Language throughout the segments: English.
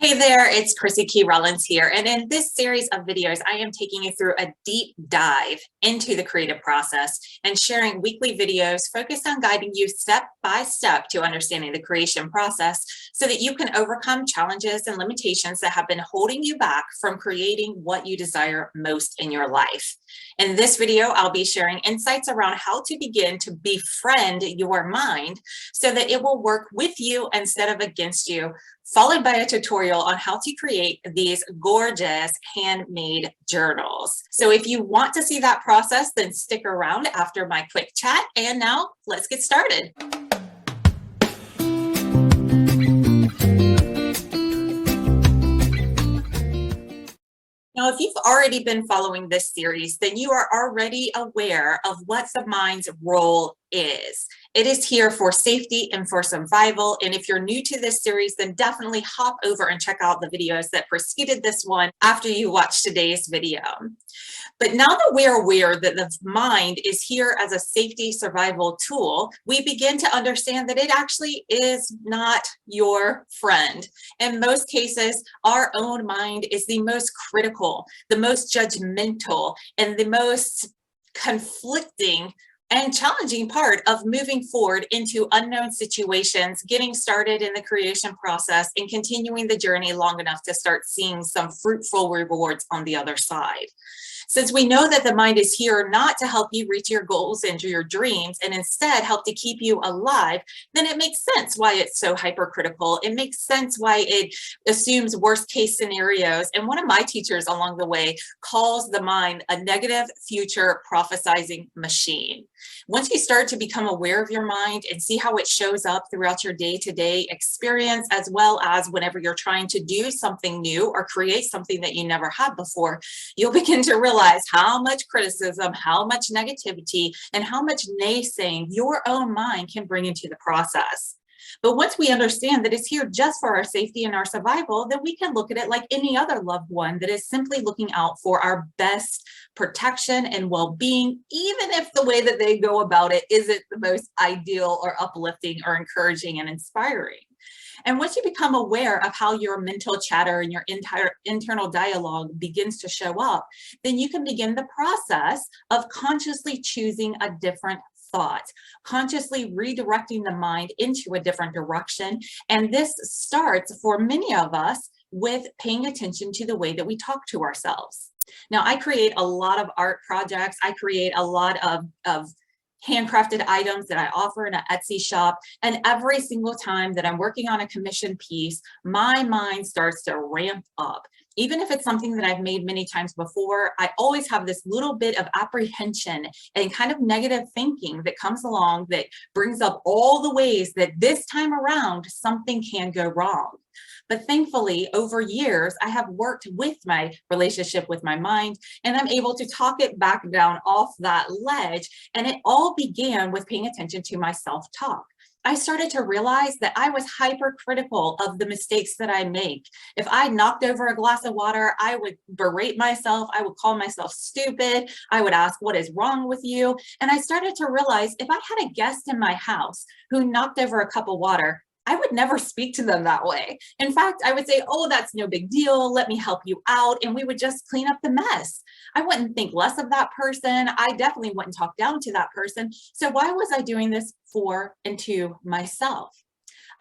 Hey there, it's Chrissy Key Rollins here, and in this series of videos, I am taking you through a deep dive into the creative process and sharing weekly videos focused on guiding you step by step to understanding the creation process so that you can overcome challenges and limitations that have been holding you back from creating what you desire most in your life. In this video, I'll be sharing insights around how to begin to befriend your mind so that it will work with you instead of against you, followed by a tutorial on how to create these gorgeous handmade journals. So if you want to see that process, then stick around after my quick chat. And now let's get started. Now, if you've already been following this series, then you are already aware of what the mind's role is. It is here for safety and for survival. And if you're new to this series, then definitely hop over and check out the videos that preceded this one after you watch today's video. But now that we're aware that the mind is here as a safety survival tool, we begin to understand that it actually is not your friend. In most cases, our own mind is the most critical, the most judgmental, and the most conflicting and challenging part of moving forward into unknown situations, getting started in the creation process, and continuing the journey long enough to start seeing some fruitful rewards on the other side. Since we know that the mind is here not to help you reach your goals and your dreams, and instead help to keep you alive, then it makes sense why it's so hypercritical. It makes sense why it assumes worst case scenarios. And one of my teachers along the way calls the mind a negative future prophesizing machine. Once you start to become aware of your mind and see how it shows up throughout your day-to-day experience, as well as whenever you're trying to do something new or create something that you never had before, you'll begin to realize how much criticism, how much negativity, and how much naysaying your own mind can bring into the process. But once we understand that it's here just for our safety and our survival, then we can look at it like any other loved one that is simply looking out for our best protection and well-being, even if the way that they go about it isn't the most ideal or uplifting or encouraging and inspiring. And once you become aware of how your mental chatter and your entire internal dialogue begins to show up, then you can begin the process of consciously choosing a different thought, consciously redirecting the mind into a different direction. And this starts for many of us with paying attention to the way that we talk to ourselves. Now, I create a lot of art projects. I create a lot of handcrafted items that I offer in an Etsy shop. And every single time that I'm working on a commission piece, my mind starts to ramp up. Even if it's something that I've made many times before, I always have this little bit of apprehension and kind of negative thinking that comes along that brings up all the ways that this time around something can go wrong. But thankfully, over years, I have worked with my relationship with my mind, and I'm able to talk it back down off that ledge. And it all began with paying attention to my self-talk. I started to realize that I was hypercritical of the mistakes that I make. If I knocked over a glass of water, I would berate myself. I would call myself stupid. I would ask, what is wrong with you? And I started to realize if I had a guest in my house who knocked over a cup of water, I would never speak to them that way. In fact, I would say, oh, that's no big deal. Let me help you out. And we would just clean up the mess. I wouldn't think less of that person. I definitely wouldn't talk down to that person. So why was I doing this for and to myself?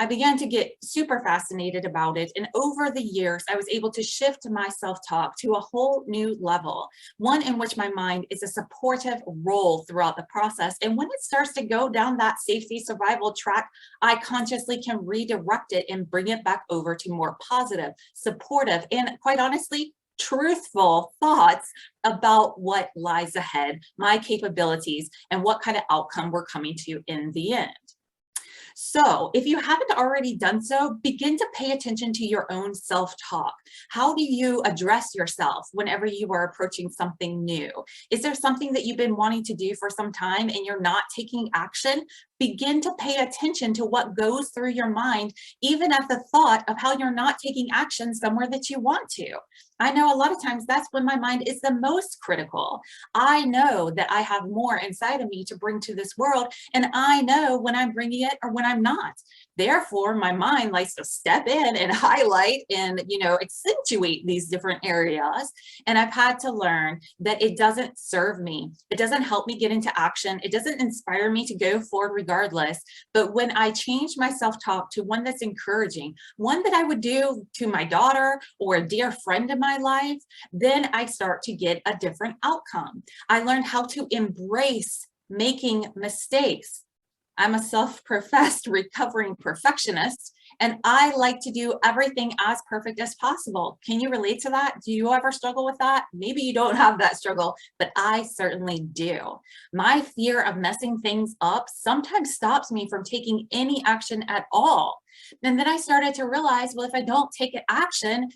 I began to get super fascinated about it. And over the years, I was able to shift my self-talk to a whole new level, one in which my mind is a supportive role throughout the process. And when it starts to go down that safety survival track, I consciously can redirect it and bring it back over to more positive, supportive, and quite honestly, truthful thoughts about what lies ahead, my capabilities, and what kind of outcome we're coming to in the end. So if you haven't already done so, begin to pay attention to your own self-talk. How do you address yourself whenever you are approaching something new? Is there something that you've been wanting to do for some time and you're not taking action? Begin to pay attention to what goes through your mind, even at the thought of how you're not taking action somewhere that you want to. I know a lot of times that's when my mind is the most critical. I know that I have more inside of me to bring to this world, and I know when I'm bringing it or when I'm not. Therefore, my mind likes to step in and highlight and, accentuate these different areas. And I've had to learn that it doesn't serve me. It doesn't help me get into action. It doesn't inspire me to go forward regardless. But when I change my self-talk to one that's encouraging, one that I would do to my daughter or a dear friend in my life, then I start to get a different outcome. I learned how to embrace making mistakes. I'm a self-professed recovering perfectionist, and I like to do everything as perfect as possible. Can you relate to that? Do you ever struggle with that? Maybe you don't have that struggle, but I certainly do. My fear of messing things up sometimes stops me from taking any action at all. And then I started to realize, well, if I don't take action,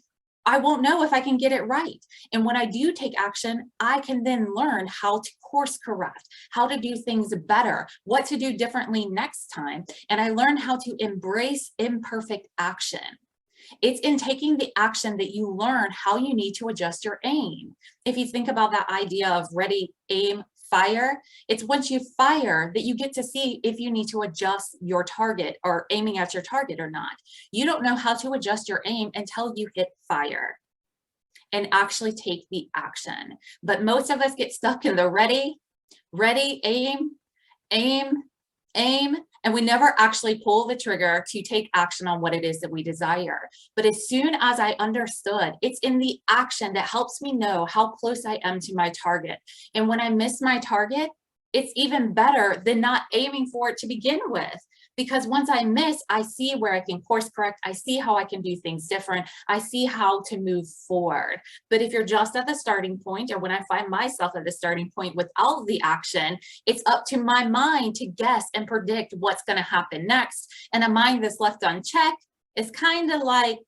I won't know if I can get it right. And when I do take action, I can then learn how to course correct, how to do things better, what to do differently next time. And I learn how to embrace imperfect action. It's in taking the action that you learn how you need to adjust your aim. If you think about that idea of ready, aim, fire, it's once you fire that you get to see if you need to adjust your target or aiming at your target or not. You don't know how to adjust your aim until you hit fire and actually take the action. But most of us get stuck in the ready, aim, aim, aim, and we never actually pull the trigger to take action on what it is that we desire. But as soon as I understood, it's in the action that helps me know how close I am to my target. And when I miss my target, it's even better than not aiming for it to begin with. Because once I miss, I see where I can course correct. I see how I can do things different. I see how to move forward. But if you're just at the starting point, or when I find myself at the starting point without the action, it's up to my mind to guess and predict what's going to happen next. And a mind that's left unchecked is kind of like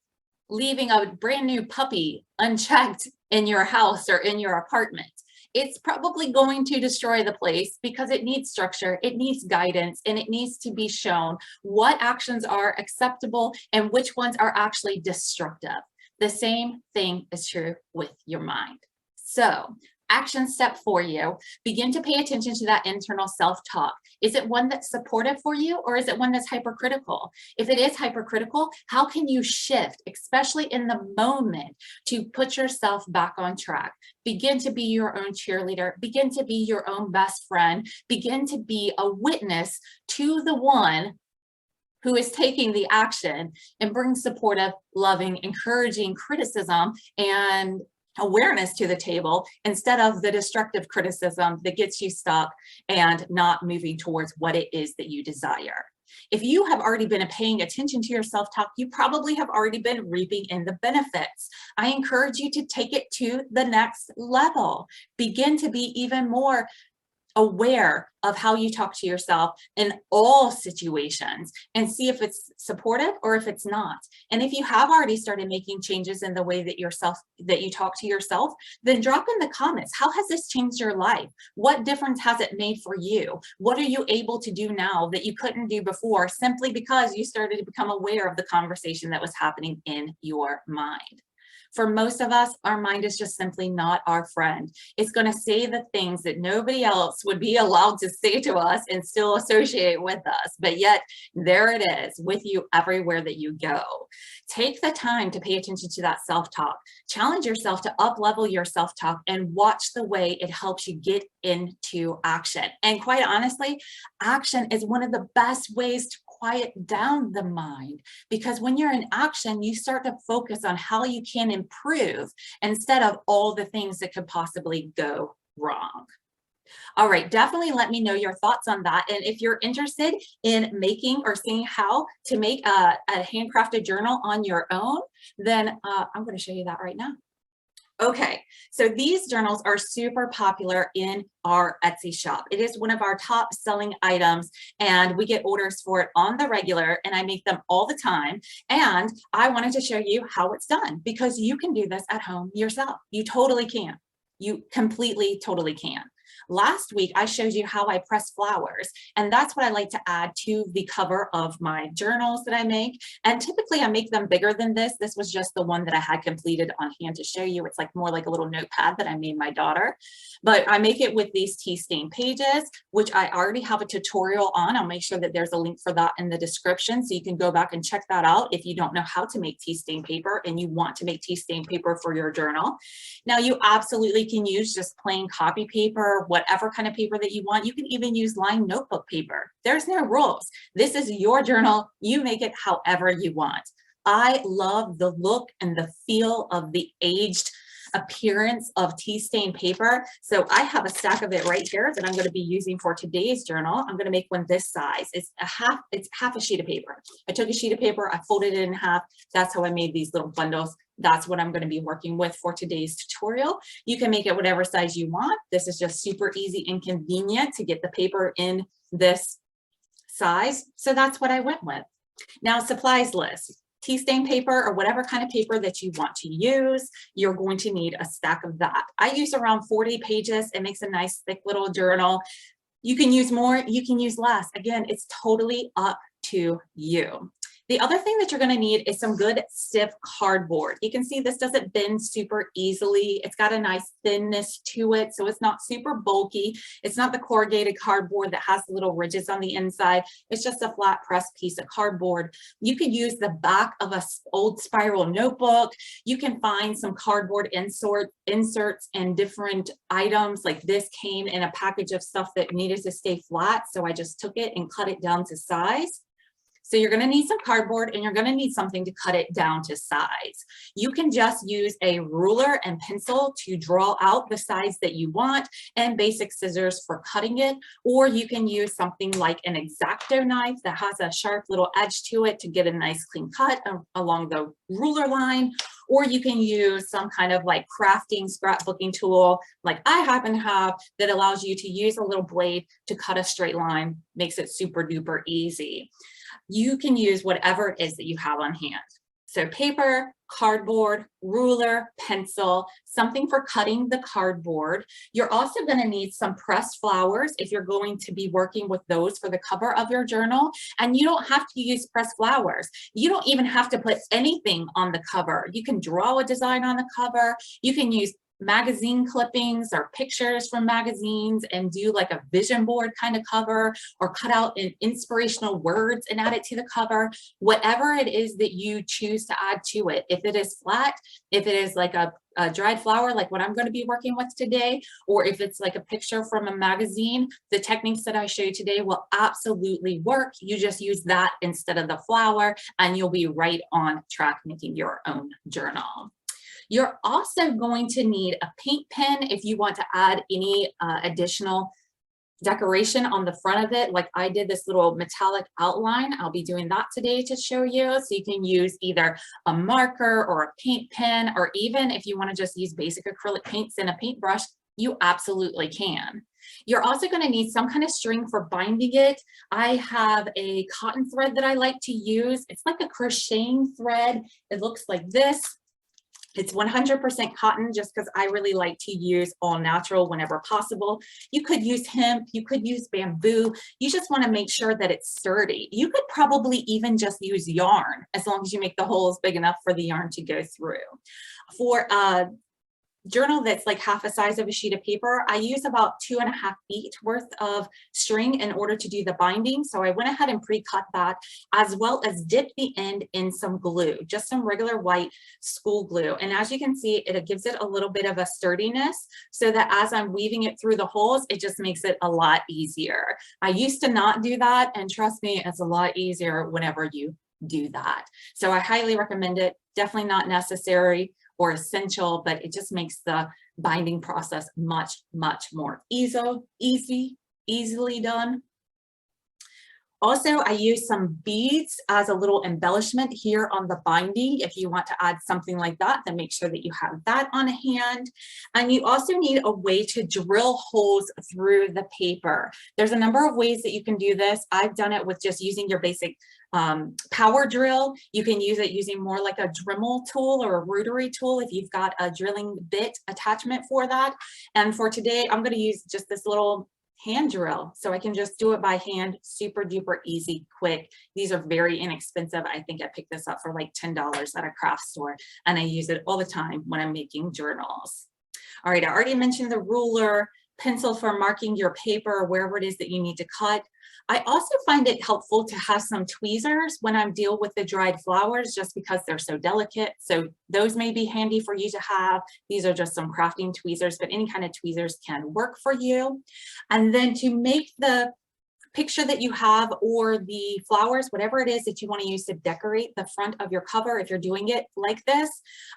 leaving a brand new puppy unchecked in your house or in your apartment. It's probably going to destroy the place because it needs structure, it needs guidance, and it needs to be shown what actions are acceptable and which ones are actually destructive. The same thing is true with your mind. So, action step for you, begin to pay attention to that internal self-talk. Is it one that's supportive for you, or is it one that's hypercritical? If it is hypercritical, how can you shift, especially in the moment, to put yourself back on track? Begin to be your own cheerleader, begin to be your own best friend, begin to be a witness to the one who is taking the action, and bring supportive, loving, encouraging criticism and awareness to the table instead of the destructive criticism that gets you stuck and not moving towards what it is that you desire. If you have already been paying attention to your self-talk, you probably have already been reaping in the benefits. I encourage you to take it to the next level. Begin to be even more aware of how you talk to yourself in all situations and see if it's supportive or if it's not. And if you have already started making changes in the way that you talk to yourself, then drop in the comments. How has this changed your life? What difference has it made for you? What are you able to do now that you couldn't do before simply because you started to become aware of the conversation that was happening in your mind? For most of us, our mind is just simply not our friend. It's going to say the things that nobody else would be allowed to say to us and still associate with us. But yet, there it is with you everywhere that you go. Take the time to pay attention to that self-talk. Challenge yourself to up-level your self-talk and watch the way it helps you get into action. And quite honestly, action is one of the best ways to quiet down the mind, because when you're in action, you start to focus on how you can improve instead of all the things that could possibly go wrong. All right, definitely let me know your thoughts on that. And if you're interested in making or seeing how to make a handcrafted journal on your own, then I'm going to show you that right now. Okay, so these journals are super popular in our Etsy shop. It is one of our top selling items, and we get orders for it on the regular, and I make them all the time. And I wanted to show you how it's done, because you can do this at home yourself. You totally can. You completely, totally can. Last week, I showed you how I press flowers, and that's what I like to add to the cover of my journals that I make. And typically I make them bigger than this. This was just the one that I had completed on hand to show you. It's like more like a little notepad that I made my daughter, but I make it with these tea stain pages, which I already have a tutorial on. I'll make sure that there's a link for that in the description, so you can go back and check that out if you don't know how to make tea stain paper and you want to make tea stain paper for your journal. Now, you absolutely can use just plain copy paper, whatever kind of paper that you want. You can even use lined notebook paper. There's no rules. This is your journal. You make it however you want. I love the look and the feel of the aged appearance of tea stain paper. So I have a stack of it right here that I'm going to be using for today's journal. I'm going to make one this size. It's half a sheet of paper. I took a sheet of paper, I folded it in half. That's how I made these little bundles. That's what I'm going to be working with for today's tutorial. You can make it whatever size you want. This is just super easy and convenient to get the paper in this size. So that's what I went with. Now, supplies list. Tea stain paper or whatever kind of paper that you want to use, you're going to need a stack of that. I use around 40 pages. It makes a nice thick little journal. You can use more, you can use less. Again, it's totally up to you. The other thing that you're going to need is some good stiff cardboard. You can see this doesn't bend super easily. It's got a nice thinness to it, so it's not super bulky. It's not the corrugated cardboard that has the little ridges on the inside. It's just a flat pressed piece of cardboard. You could use the back of an old spiral notebook. You can find some cardboard inserts and different items. Like this came in a package of stuff that needed to stay flat, so I just took it and cut it down to size. So you're going to need some cardboard and you're going to need something to cut it down to size. You can just use a ruler and pencil to draw out the size that you want and basic scissors for cutting it, or you can use something like an X-Acto knife that has a sharp little edge to it to get a nice clean cut along the ruler line, or you can use some kind of like crafting scrapbooking tool like I happen to have that allows you to use a little blade to cut a straight line, makes it super duper easy. You can use whatever it is that you have on hand. So paper, cardboard, ruler, pencil, something for cutting the cardboard. You're also going to need some pressed flowers if you're going to be working with those for the cover of your journal. And you don't have to use pressed flowers. You don't even have to put anything on the cover. You can draw a design on the cover. You can use magazine clippings or pictures from magazines and do like a vision board kind of cover, or cut out inspirational words and add it to the cover. Whatever it is that you choose to add to it, if it is flat, if it is like a dried flower like what I'm going to be working with today, or if it's like a picture from a magazine, the techniques that I show you today will absolutely work. You just use that instead of the flower and you'll be right on track making your own journal. You're also going to need a paint pen if you want to add any additional decoration on the front of it. Like I did this little metallic outline. I'll be doing that today to show you. So you can use either a marker or a paint pen, or even if you want to just use basic acrylic paints and a paintbrush, you absolutely can. You're also going to need some kind of string for binding it. I have a cotton thread that I like to use. It's like a crocheting thread. It looks like this. It's 100% cotton just because I really like to use all natural whenever possible. You could use hemp, you could use bamboo. You just want to make sure that it's sturdy. You could probably even just use yarn as long as you make the holes big enough for the yarn to go through. For journal that's like half the size of a sheet of paper, I use about 2.5 feet worth of string in order to do the binding. So I went ahead and pre-cut that, as well as dipped the end in some glue, just some regular white school glue. And as you can see, it gives it a little bit of a sturdiness so that as I'm weaving it through the holes, it just makes it a lot easier. I used to not do that, and trust me, it's a lot easier whenever you do that. So I highly recommend it. Definitely not necessary or essential, but it just makes the binding process much, much more easily done. Also, I use some beads as a little embellishment here on the binding. If you want to add something like that, then make sure that you have that on hand. And you also need a way to drill holes through the paper. There's a number of ways that you can do this. I've done it with just using your basic power drill. You can use it using more like a Dremel tool or a rotary tool if you've got a drilling bit attachment for that. And for today, I'm going to use just this little hand drill, so I can just do it by hand, super duper easy, quick. These are very inexpensive. I think I picked this up for like $10 at a craft store, and I use it all the time when I'm making journals. All right, I already mentioned the ruler, pencil for marking your paper, wherever it is that you need to cut. I also find it helpful to have some tweezers when I deal with the dried flowers, just because they're so delicate. So those may be handy for you to have. These are just some crafting tweezers, but any kind of tweezers can work for you. And then to make the picture that you have or the flowers, whatever it is that you want to use to decorate the front of your cover, if you're doing it like this,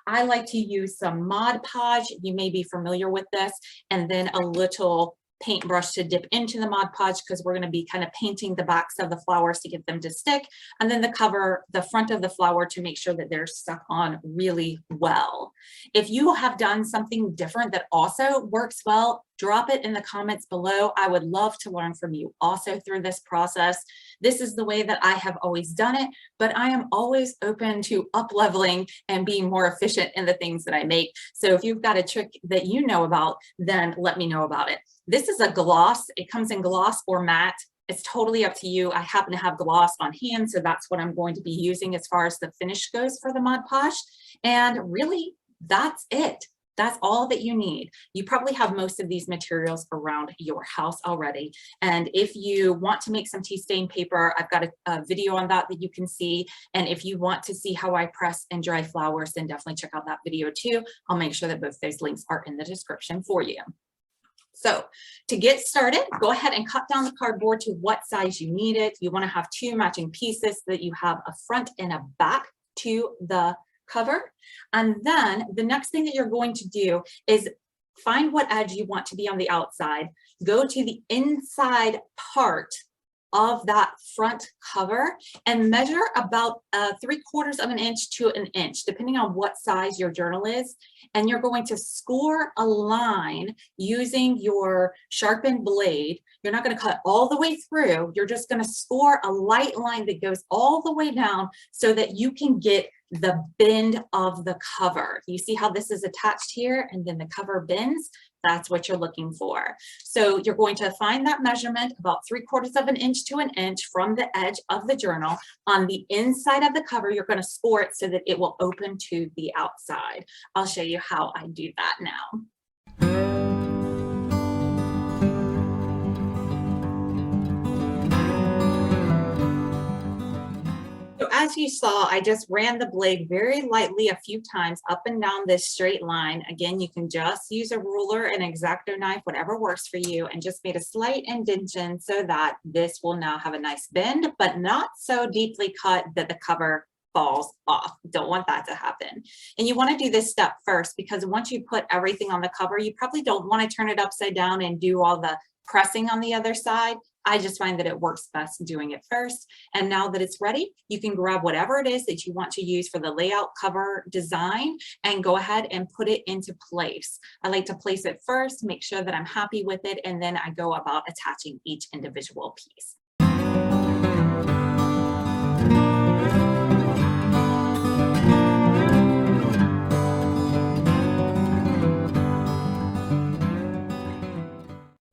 I like to use some Mod Podge. You may be familiar with this, and then a little paintbrush to dip into the Mod Podge, because we're going to be kind of painting the backs of the flowers to get them to stick, and then the cover, the front of the flower, to make sure that they're stuck on really well. If you have done something different that also works well, drop it in the comments below. I would love to learn from you also through this process. This is the way that I have always done it, but I am always open to up-leveling and being more efficient in the things that I make. So if you've got a trick that you know about, then let me know about it. This is a gloss. It comes in gloss or matte. It's totally up to you. I happen to have gloss on hand, so that's what I'm going to be using as far as the finish goes for the Mod Podge. And really, that's it. That's all that you need. You probably have most of these materials around your house already. And if you want to make some tea stain paper, I've got a video on that you can see. And if you want to see how I press and dry flowers, then definitely check out that video too. I'll make sure that both those links are in the description for you. So to get started, go ahead and cut down the cardboard to what size you need it. You want to have two matching pieces so that you have a front and a back to the cover. And then the next thing that you're going to do is find what edge you want to be on the outside. Go to the inside part of that front cover and measure about 3/4 of an inch to an inch, depending on what size your journal is. And you're going to score a line using your sharpened blade. You're not going to cut all the way through. You're just going to score a light line that goes all the way down so that you can get the bend of the cover. You see how this is attached here and then the cover bends? That's what you're looking for. So you're going to find that measurement about 3/4 of an inch to an inch from the edge of the journal. On the inside of the cover, you're going to score it so that it will open to the outside. I'll show you how I do that now. So as you saw, I just ran the blade very lightly a few times up and down this straight line. Again, you can just use a ruler, an X-Acto knife, whatever works for you, and just made a slight indentation so that this will now have a nice bend, but not so deeply cut that the cover falls off. Don't want that to happen. And you want to do this step first, because once you put everything on the cover, you probably don't want to turn it upside down and do all the pressing on the other side. I just find that it works best doing it first. And now that it's ready, you can grab whatever it is that you want to use for the layout cover design and go ahead and put it into place. I like to place it first, make sure that I'm happy with it, and then I go about attaching each individual piece.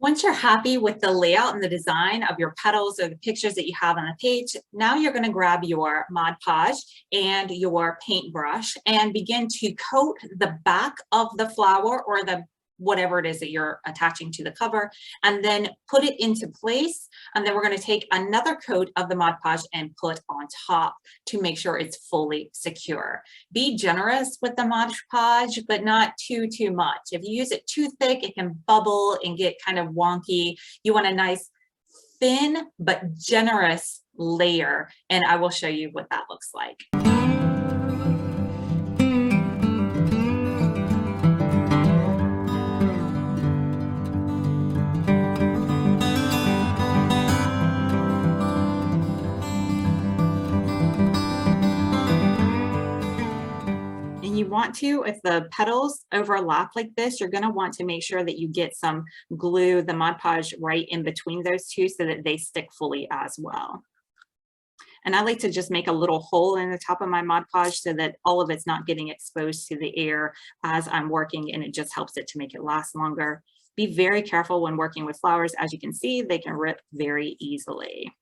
Once you're happy with the layout and the design of your petals or the pictures that you have on the page, now you're going to grab your Mod Podge and your paintbrush and begin to coat the back of the flower or the whatever it is that you're attaching to the cover, and then put it into place. And then we're going to take another coat of the Mod Podge and put on top to make sure it's fully secure. Be generous with the Mod Podge, but not too much. If you use it too thick, it can bubble and get kind of wonky. You want a nice thin but generous layer, and I will show you what that looks like. You want to, if the petals overlap like this, you're going to want to make sure that you get some glue, the Mod Podge, right in between those two so that they stick fully as well. And I like to just make a little hole in the top of my Mod Podge so that all of it's not getting exposed to the air as I'm working, and it just helps it to make it last longer. Be very careful when working with flowers. As you can see, they can rip very easily.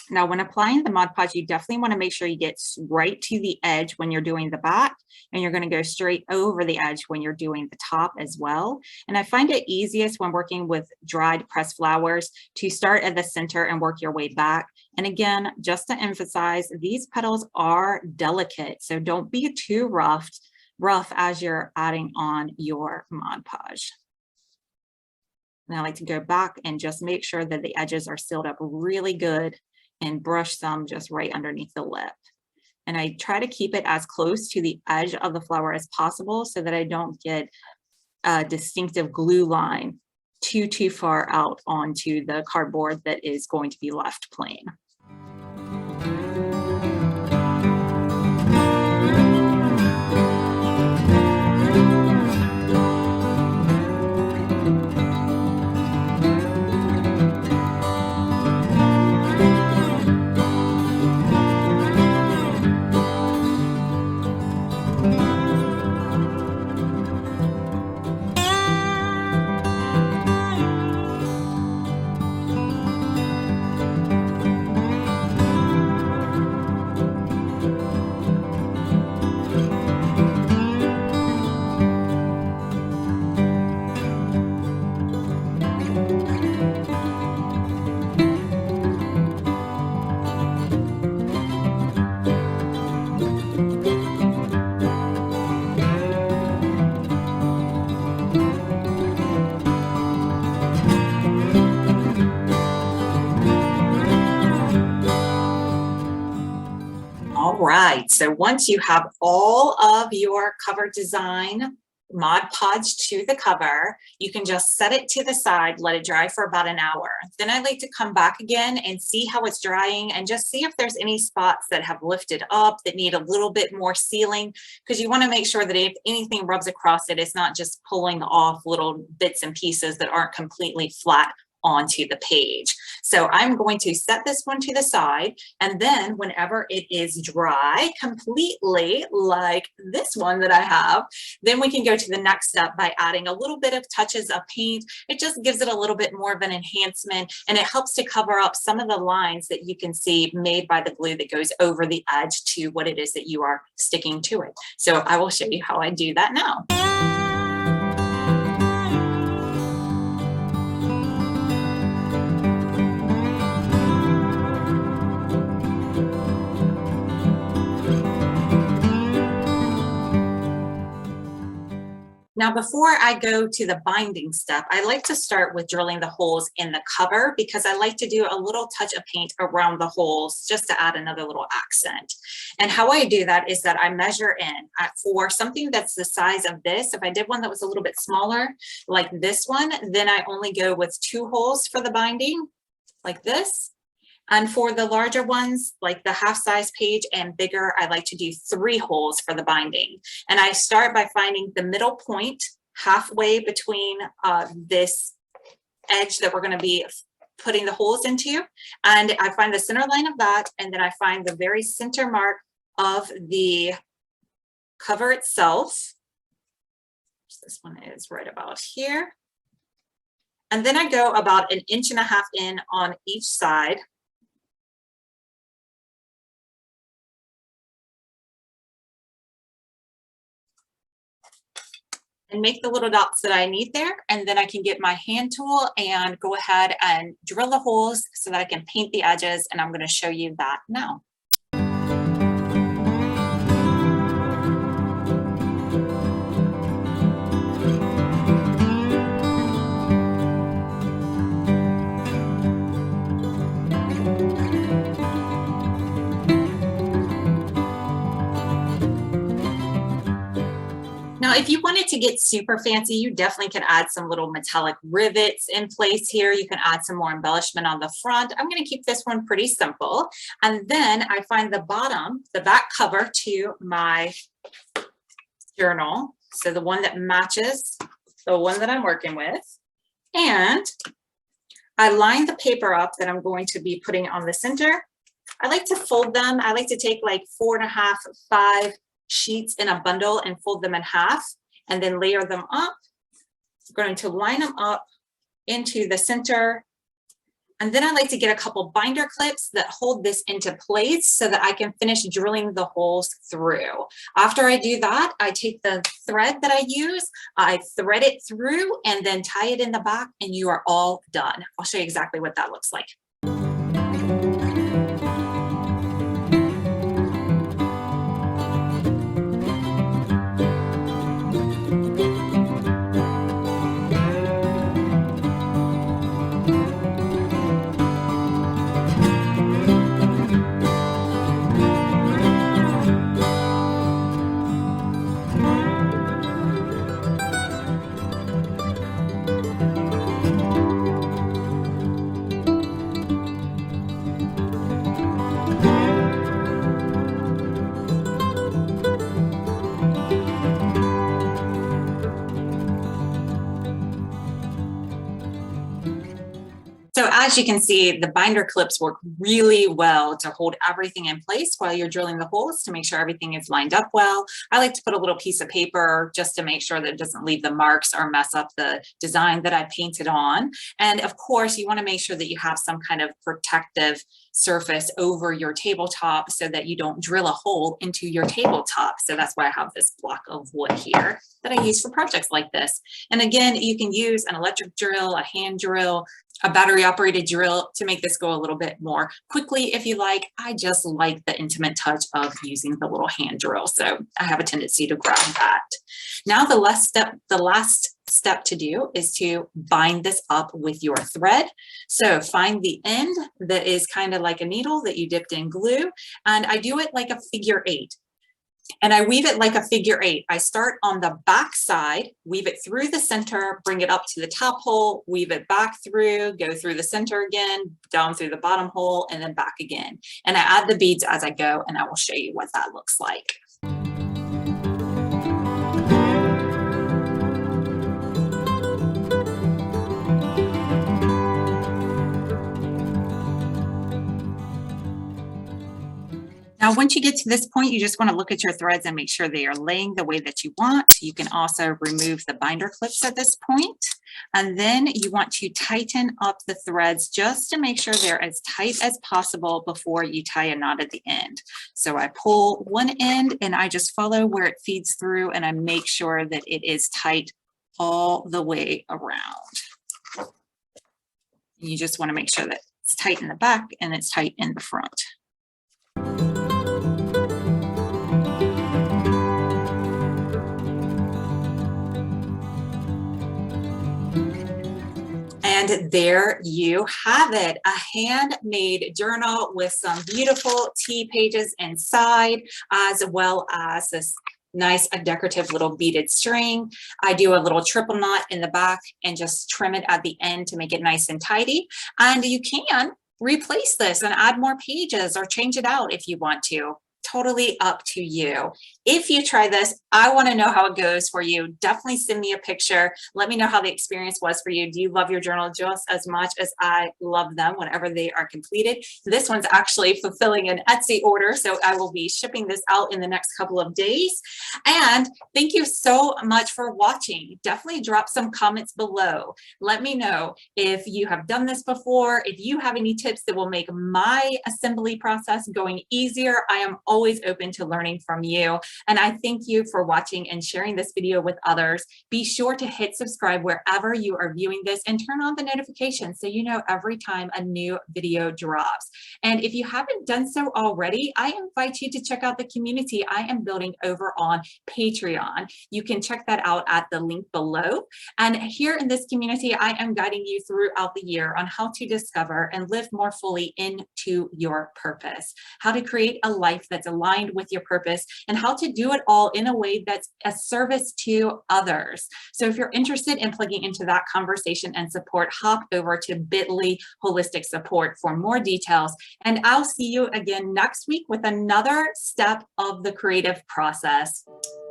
Now, when applying the Mod Podge, you definitely want to make sure you get right to the edge when you're doing the back, and you're going to go straight over the edge when you're doing the top as well. And I find it easiest when working with dried pressed flowers to start at the center and work your way back. And again, just to emphasize, these petals are delicate, so don't be too rough as you're adding on your Mod Podge. And I like to go back and just make sure that the edges are sealed up really good and brush some just right underneath the lip. And I try to keep it as close to the edge of the flower as possible so that I don't get a distinctive glue line too far out onto the cardboard that is going to be left plain. All right, so once you have all of your cover design Mod Podge to the cover, you can just set it to the side, let it dry for about an hour. Then I like to come back again and see how it's drying and just see if there's any spots that have lifted up that need a little bit more sealing, because you want to make sure that if anything rubs across it, it's not just pulling off little bits and pieces that aren't completely flat onto the page. So I'm going to set this one to the side, and then whenever it is dry completely, like this one that I have, then we can go to the next step by adding a little bit of touches of paint. It just gives it a little bit more of an enhancement, and it helps to cover up some of the lines that you can see made by the glue that goes over the edge to what it is that you are sticking to it. So I will show you how I do that now. Now, before I go to the binding step, I like to start with drilling the holes in the cover, because I like to do a little touch of paint around the holes just to add another little accent. And how I do that is that I measure in for something that's the size of this. If I did one that was a little bit smaller, like this one, then I only go with 2 holes for the binding, like this. And for the larger ones, like the half size page and bigger, I like to do 3 holes for the binding. And I start by finding the middle point halfway between this edge that we're going to be putting the holes into. And I find the center line of that, and then I find the very center mark of the cover itself. This one is right about here. And then I go about 1.5 inches in on each side. And make the little dots that I need there. And then I can get my hand tool and go ahead and drill the holes so that I can paint the edges. And I'm going to show you that now. Now, if you wanted to get super fancy, you definitely can add some little metallic rivets in place here. You can add some more embellishment on the front. I'm going to keep this one pretty simple. And then I find the bottom, the back cover to my journal. So the one that matches the one that I'm working with. And I line the paper up that I'm going to be putting on the center. I like to fold them. I like to take like 4.5, 5 sheets in a bundle and fold them in half and then layer them up. I'm going to line them up into the center. And then I like to get a couple binder clips that hold this into place so that I can finish drilling the holes through. After I do that, I take the thread that I use, I thread it through and then tie it in the back and you are all done. I'll show you exactly what that looks like. So as you can see, the binder clips work really well to hold everything in place while you're drilling the holes to make sure everything is lined up well. I like to put a little piece of paper just to make sure that it doesn't leave the marks or mess up the design that I painted on. And of course, you want to make sure that you have some kind of protective surface over your tabletop so that you don't drill a hole into your tabletop. So that's why I have this block of wood here that I use for projects like this. And again, you can use an electric drill, a hand drill, a battery operated drill to make this go a little bit more quickly if you like. I just like the intimate touch of using the little hand drill. So I have a tendency to grab that. Now the last step to do is to bind this up with your thread. So find the end that is kind of like a needle that you dipped in glue. And I do it like a figure 8. And I weave it like a figure 8. I start on the back side, weave it through the center, bring it up to the top hole, weave it back through, go through the center again, down through the bottom hole, and then back again. And I add the beads as I go, and I will show you what that looks like. Now, once you get to this point, you just want to look at your threads and make sure they are laying the way that you want. You can also remove the binder clips at this point. And then you want to tighten up the threads just to make sure they're as tight as possible before you tie a knot at the end. So I pull one end and I just follow where it feeds through and I make sure that it is tight all the way around. You just want to make sure that it's tight in the back and it's tight in the front. And there you have it, a handmade journal with some beautiful tea pages inside, as well as this nice decorative little beaded string. I do a little triple knot in the back and just trim it at the end to make it nice and tidy. And you can replace this and add more pages or change it out if you want to. Totally up to you. If you try this, I want to know how it goes for you. Definitely send me a picture. Let me know how the experience was for you. Do you love your journal just as much as I love them whenever they are completed? This one's actually fulfilling an Etsy order, so I will be shipping this out in the next couple of days. And thank you so much for watching. Definitely drop some comments below. Let me know if you have done this before, if you have any tips that will make my assembly process going easier. I am always open to learning from you. And I thank you for watching and sharing this video with others. Be sure to hit subscribe wherever you are viewing this and turn on the notifications so you know every time a new video drops. And if you haven't done so already, I invite you to check out the community I am building over on Patreon. You can check that out at the link below. And here in this community, I am guiding you throughout the year on how to discover and live more fully into your purpose, how to create a life that's aligned with your purpose, and how to do it all in a way that's a service to others. So if you're interested in plugging into that conversation and support, hop over to bit.ly holistic support for more details. And I'll see you again next week with another step of the creative process.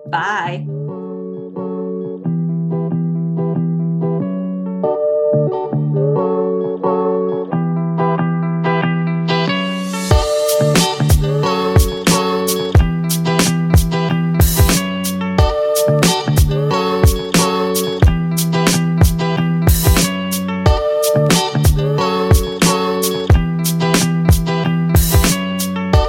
Bye.